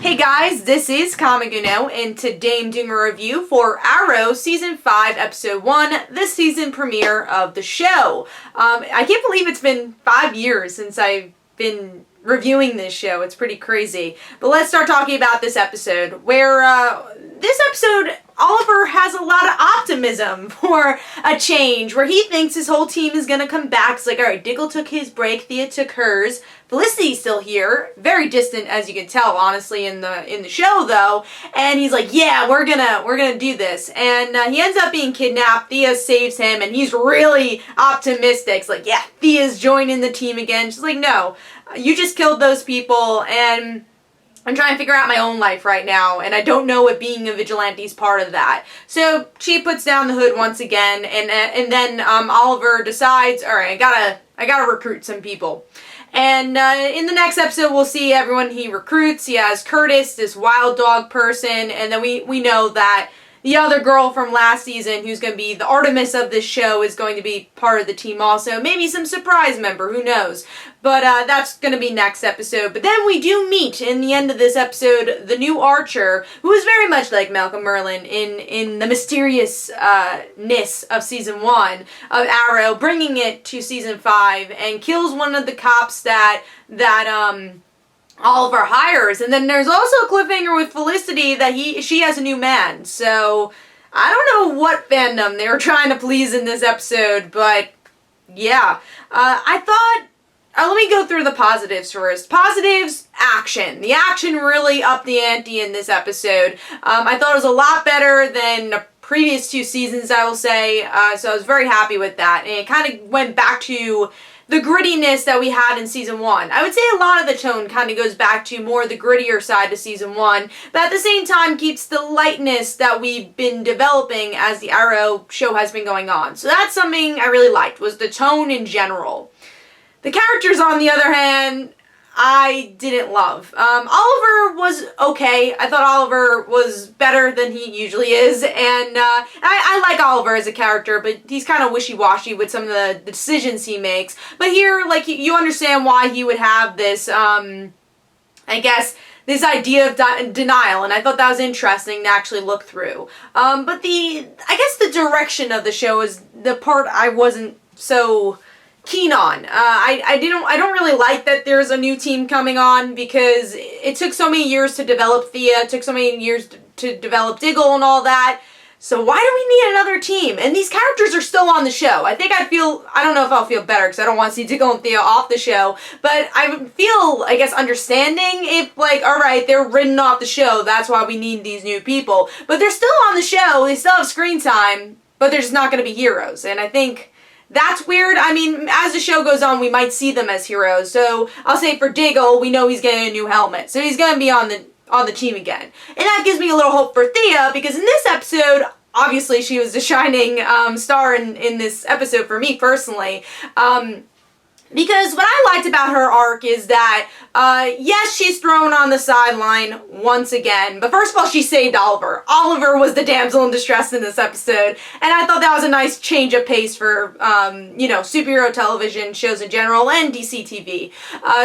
Hey guys, this is Kamiguno, and today I'm doing a review for Arrow Season 5, Episode 1, the season premiere of the show. I can't believe it's been 5 years since I've been reviewing this show. It's pretty crazy. But let's start talking about this episode, where this episode, Oliver has a lot of optimism for a change, where he thinks his whole team is going to come back. It's like, alright, Diggle took his break, Thea took hers, Felicity's still here, very distant as you can tell, honestly, in the show though, and he's like, yeah, we're gonna do this, and he ends up being kidnapped. Thea saves him, and he's really optimistic. It's like, yeah, Thea's joining the team again. She's like, no, you just killed those people, and I'm trying to figure out my own life right now, and I don't know if being a vigilante is part of that. So she puts down the hood once again, and then Oliver decides, all right, I gotta recruit some people. And in the next episode, we'll see everyone he recruits. He has Curtis, this wild dog person, and then we know that the other girl from last season, who's going to be the Artemis of this show, is going to be part of the team also. Maybe some surprise member, who knows. But that's going to be next episode. But then we do meet, in the end of this episode, the new Archer, who is very much like Malcolm Merlyn in the mysteriousness of Season 1 of Arrow, bringing it to Season 5, and kills one of the cops that Oliver hires. And then there's also a cliffhanger with Felicity that she has a new man. So I don't know what fandom they were trying to please in this episode, but yeah. I thought, let me go through the positives first. Positives, action. The action really upped the ante in this episode. I thought it was a lot better than the previous 2 seasons, I will say. So I was very happy with that. And it kind of went back to the grittiness that we had in Season 1. I would say a lot of the tone kind of goes back to more the grittier side of Season 1, but at the same time keeps the lightness that we've been developing as the Arrow show has been going on. So that's something I really liked, was the tone in general. The characters, on the other hand, I didn't love. Oliver was okay. I thought Oliver was better than he usually is, and I like Oliver as a character, but he's kind of wishy-washy with some of the decisions he makes. But here, like, you understand why he would have this, I guess, this idea of denial, and I thought that was interesting to actually look through. But I guess the direction of the show is the part I wasn't so keen on. I don't really like that there's a new team coming on, because it took so many years to develop Thea, it took so many years to develop Diggle and all that. So why do we need another team? And these characters are still on the show. I don't know if I'll feel better, because I don't want to see Diggle and Thea off the show, but I would feel, I guess, understanding if, like, alright, they're written off the show, that's why we need these new people. But they're still on the show, they still have screen time, but they're just not going to be heroes. And I think that's weird. I mean, as the show goes on, we might see them as heroes. So I'll say for Diggle, we know he's getting a new helmet, so he's going to be on the team again. And that gives me a little hope for Thea, because in this episode, obviously she was the shining star in this episode for me personally. Because what I liked about her arc is that, yes, she's thrown on the sideline once again, but first of all, she saved Oliver. Oliver was the damsel in distress in this episode, and I thought that was a nice change of pace for, superhero television shows in general and DC TV.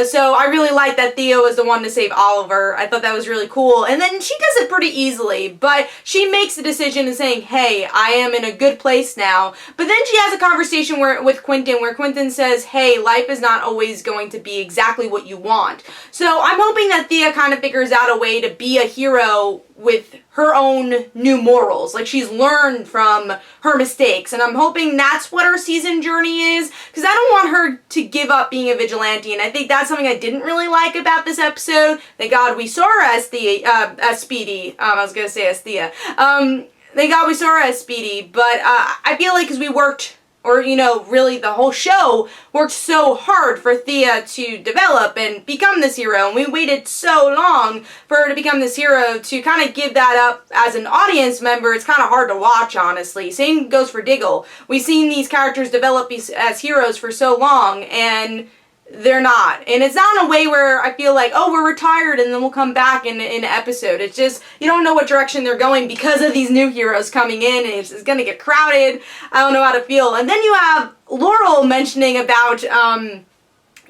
So I really liked that Thea was the one to save Oliver. I thought that was really cool, and then she does it pretty easily, but she makes the decision of saying, hey, I am in a good place now, but then she has a conversation with Quentin, where Quentin says, hey, life is not always going to be exactly what you want. So I'm hoping that Thea kind of figures out a way to be a hero with her own new morals. Like, she's learned from her mistakes, and I'm hoping that's what her season journey is, because I don't want her to give up being a vigilante, and I think that's something I didn't really like about this episode. Thank God we saw her as Speedy. I was gonna say as Thea. Thank God we saw her as Speedy, but I feel like because we worked, or, really the whole show worked so hard for Thea to develop and become this hero, and we waited so long for her to become this hero, to kind of give that up as an audience member, it's kind of hard to watch, honestly. Same goes for Diggle. We've seen these characters develop as heroes for so long, and they're not. And it's not in a way where I feel like, oh, we're retired and then we'll come back in an episode. It's just, you don't know what direction they're going because of these new heroes coming in, and it's going to get crowded. I don't know how to feel. And then you have Laurel mentioning about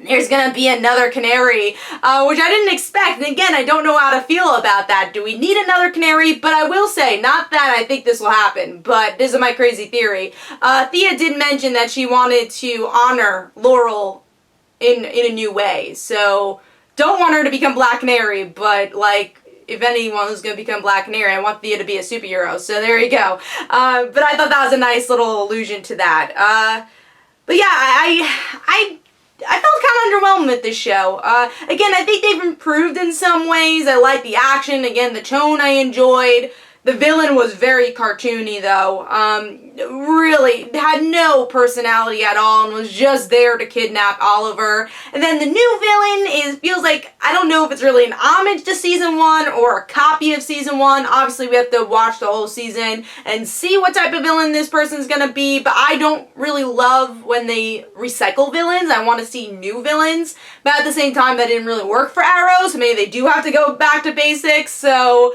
there's gonna be another canary, which I didn't expect. And again, I don't know how to feel about that. Do we need another canary? But I will say, not that I think this will happen, but this is my crazy theory. Thea did mention that she wanted to honor Laurel in a new way. So, don't want her to become Black Canary, but like, if anyone was going to become Black Canary, I want Thea to be a superhero. So there you go. But I thought that was a nice little allusion to that. But yeah, I felt kind of underwhelmed with this show. Again, I think they've improved in some ways. I like the action. Again, the tone I enjoyed. The villain was very cartoony, though. Really had no personality at all and was just there to kidnap Oliver. And then the new villain feels like, I don't know if it's really an homage to season 1 or a copy of season 1. Obviously, we have to watch the whole season and see what type of villain this person's gonna be. But I don't really love when they recycle villains. I want to see new villains. But at the same time, that didn't really work for Arrow, so maybe they do have to go back to basics. So,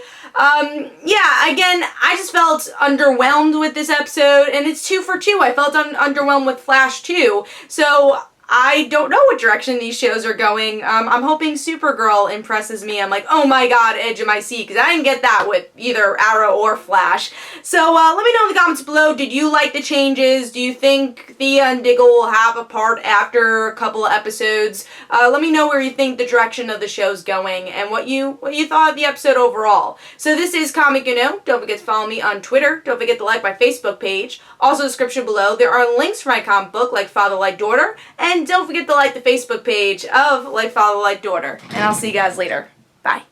yeah, again, I just felt underwhelmed with this episode, and it's 2 for 2. I felt underwhelmed with Flash too. So I don't know what direction these shows are going. I'm hoping Supergirl impresses me. I'm like, oh my god, edge of my seat, because I didn't get that with either Arrow or Flash. So let me know in the comments below, did you like the changes? Do you think Thea and Diggle will have a part after a couple of episodes? Let me know where you think the direction of the show's going and what you thought of the episode overall. So this is Comic Uno. Don't forget to follow me on Twitter. Don't forget to like my Facebook page. Also, description below, there are links for my comic book, Like Father, Like Daughter, and don't forget to like the Facebook page of Like Father, Like Daughter. And I'll see you guys later. Bye.